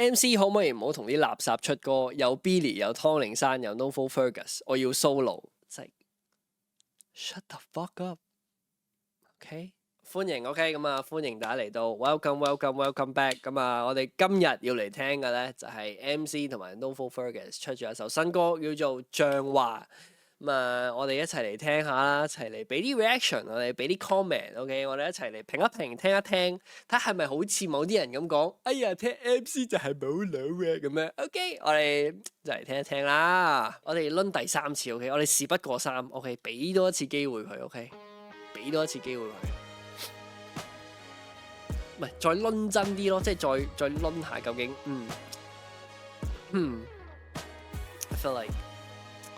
MC 可唔可以唔好同啲垃圾出歌？有 Billy， 有湯靈山，有 Novo Fergus， 我要 solo。即係 shut the fuck up。OK， 歡迎 OK 咁啊，歡迎大家嚟到 welcome back。咁啊，我哋今日要嚟聽嘅咧就係 MC 同埋 Novo Fergus 出咗一首新歌叫做《像話》。咁啊，我哋一齊嚟聽下啦，一齊嚟俾啲 reaction， 我哋俾啲 comment，OK， 我哋一齊嚟評一評，聽一聽，睇係咪好似某啲人咁講，哎呀，聽 MC 就係冇腦嘅咁樣。OK， 我哋就嚟聽一聽啦。我哋掄第三次 ，OK， 我哋事不過三 ，OK， 俾多一次機會佢 ，OK， 俾多一次機會佢，唔係再掄真啲咯，即係再掄下究竟，I feel like。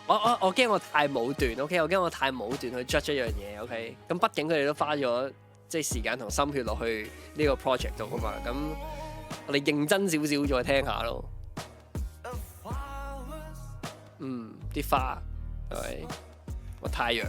我驚我太武斷 ，OK， 我驚我太武斷去 judge 一樣嘢 ，OK。咁畢竟佢哋都花咗即係時間同心血落去呢個 project 度噶嘛，咁我哋認真少少再聽下咯。啲花係咪個太陽？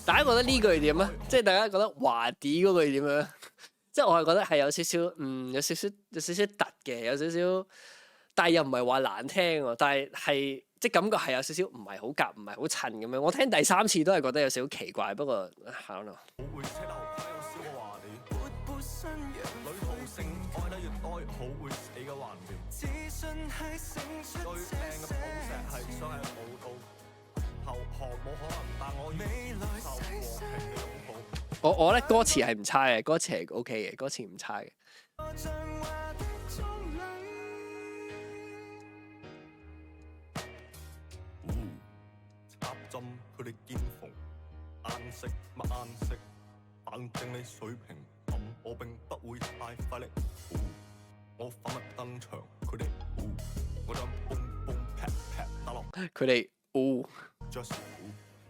大家覺得呢句點啊？即係大家覺得華啲嗰句點樣？即係我係覺得係有少少，有少少突嘅，有少少，但係又唔係話難聽喎。但係即係感覺係有少少唔係好夾，唔係好襯咁樣。我聽第三次都係覺得有少少奇怪，不過I don't know。我咧歌詞係唔差嘅，歌詞係 OK 嘅，歌詞唔差嘅。插針佢哋見縫，顏色乜顏色，反正你水平，我並不會太費力。我反密登場，佢哋我將蹦蹦劈劈打落，佢哋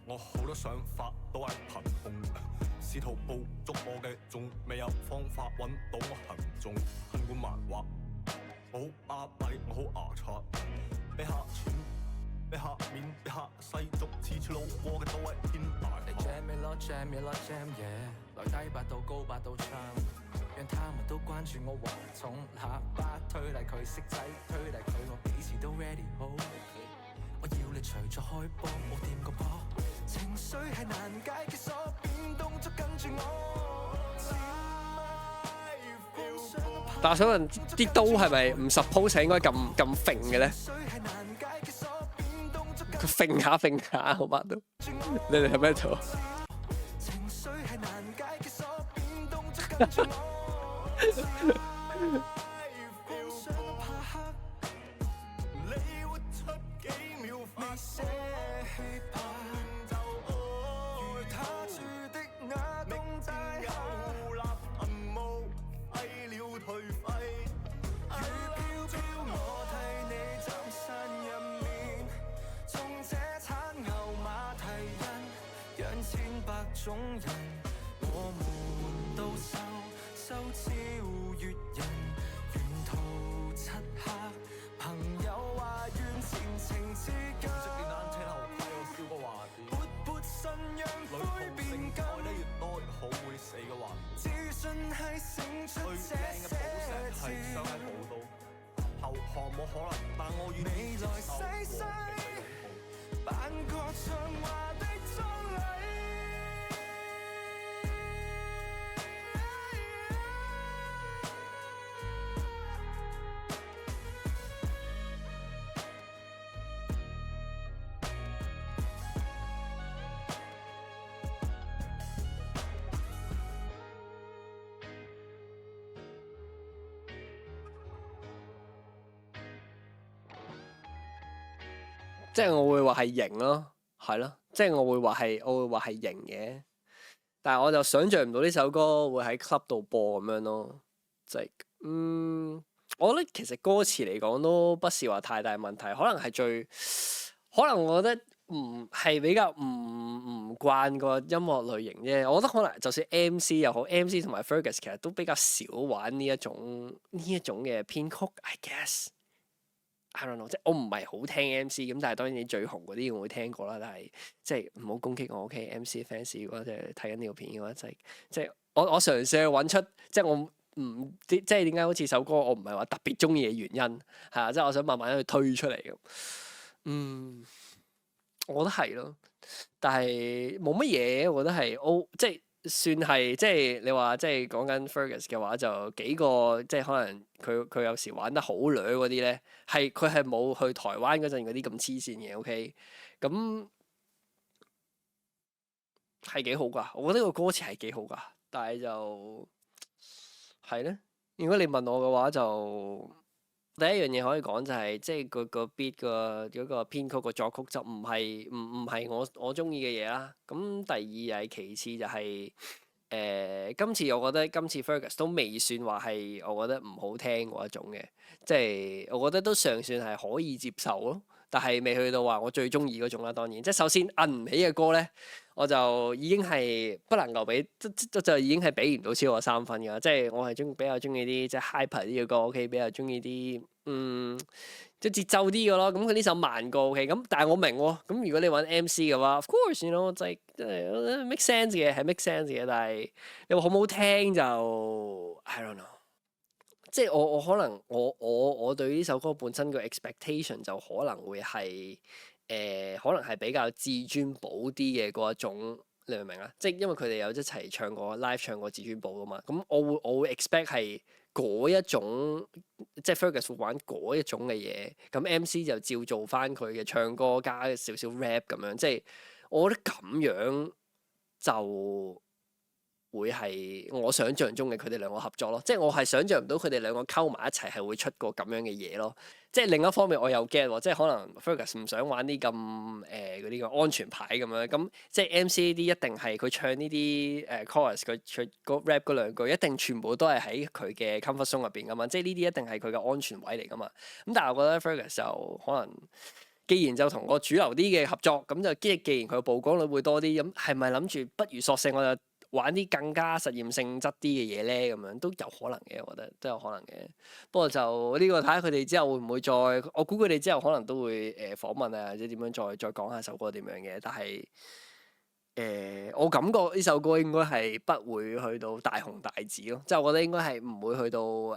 我好多想法都係憑空，試圖捕捉我嘅仲未有方法揾到我行蹤，儘管漫畫我好巴閉，我好牙刷，俾下錢，俾下面，俾下世俗，次次路過嘅都係天大。你 jam 咪咯 jam 咪咯 jam 嘢，來低八度高八度唱，讓他們都關注我華重喇叭，推嚟佢色仔，推嚟佢我幾時都 ready 好。我要你隨著開波，我掂個波，情緒係難解嘅鎖，變動捉緊住我。但我想問啲刀係咪唔 suppose 應該咁揈嘅咧？佢揈下揈下，好乜都，你哋喺咩度？種人，我們都收超越人，沿途漆黑，朋友話願前程似金。識電單車後派我燒個話題，活潑信仰灰變金，愛得越多越好會死嘅話。自信係勝出這些次，想喺舞蹈後項冇可能，但我願意接受和平嘅擁抱。扮個像話的壯麗。即係我會話係型咯，係咯，即係我會話係型嘅。但係我就想像唔到呢首歌會喺 club 度播咁樣咯，即係我覺得其實歌詞嚟講都不是話太大問題，可能係可能我覺得唔係比較唔慣個音樂類型啫。我覺得可能就算 MC 又好，MC 同埋 Fergus 其實都比較少玩呢一種嘅編曲，I guess。I don't know，即係我唔係好聽 MC 咁，但係當然你最紅嗰啲我會聽過啦。但係即係唔好攻擊我，OK？MC fans 如果即係睇緊呢條片嘅話，即係我嘗試去揾出即係我唔即係點解好似首歌我唔係話特別中意嘅原因係啊，即係我想慢慢去推出嚟咁。我覺得係咯，但係冇乜嘢，我覺得係即係算係即係你話即係講緊 Fergus 嘅話，就幾個即係可能佢有時玩得好掠嗰啲咧，佢係冇去台灣嗰陣嗰啲咁黐線嘅，OK？咁係幾好㗎，我覺得個歌詞係幾好㗎，但係就係咧。如果你問我嘅話就。第一樣嘢可以講就係、即係個 beat 嗰個編曲個作曲就唔係我中意嘅嘢啦。咁第二係其次就係、今次我覺得今次 Fergus 都未算話係我覺得唔好聽嗰一種嘅，即係我覺得都尚算係可以接受咯。但係未去到話我最中意嗰種啦。當然，即係首先摁唔起嘅歌咧，我就已經係不能夠俾，就已經係俾唔到超過3分㗎。即係我係比較中意啲即係 hyper 啲嘅歌，OK，比較中意啲即係節奏啲嘅咯。咁佢呢首慢歌 OK，咁但係我明喎。咁如果你揾 MC 嘅話，of course，you know，即係make sense 嘅，係 make sense 嘅。但係你話好唔好聽就 I don't know。即係我可能我對呢首歌本身個 expectation 就可能會係可能係比較至尊寶啲嘅嗰一種，你明唔明啊？即係因為佢哋有一齊唱過 live 唱過至尊寶噶嘛，咁我會 expect 係嗰一種，即係 Fergus 會玩嗰一種嘅嘢，咁 MC 就照做翻佢嘅唱歌加少少 rap 咁樣，即係我覺得咁樣就會係我想象中嘅佢哋兩個合作咯，即係我係想象唔到佢哋兩個溝埋一齊係會出個咁樣嘅嘢咯。即係另一方面我又 get 喎，即係可能 Fergus 唔想玩啲咁嗰啲嘅安全牌咁樣，咁即係 MC 呢啲一定係佢唱呢啲chorus 佢唱 rap 嗰兩句一定全部都係喺佢嘅 comfort zone 入邊噶嘛，即係呢啲一定係佢嘅安全位嚟噶嘛。咁但係我覺得 Fergus 就可能既然就同個主流啲嘅合作，咁就既然佢曝光率會多啲，咁係咪諗住不如索性我就玩啲更加實驗性質啲嘅嘢咧？咁樣都有可能嘅，我覺得都有可能嘅。不過就呢個睇下佢哋之後會唔會再，我估佢哋之後可能都會訪問啊，或者點樣再講下首歌點樣嘅。但係我感覺呢首歌應該係不會去到大紅大紫咯，即係我覺得應該係唔會去到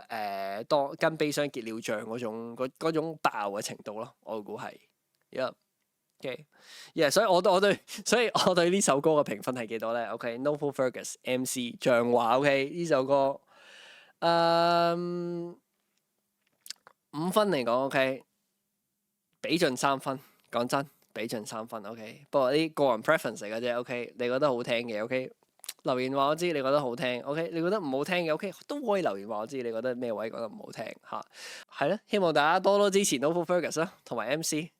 當跟悲傷結了帳嗰種爆嘅程度咯。我估係，OK，所以我對呢首歌嘅評分係幾多咧？OK，Novel Fergus MC 像話 OK 呢首歌5分嚟講 OK，俾盡3分，講真俾盡3分 OK。不過啲個人 preference 嚟嘅啫 OK，你覺得好聽嘅 OK，留言話我知你覺得好聽 OK，你覺得唔好聽嘅 OK 都可以留言話我知你覺得咩位覺得唔好聽嚇。係咯，希望大家多多支持 Novel Fergus 啦，同埋 MC。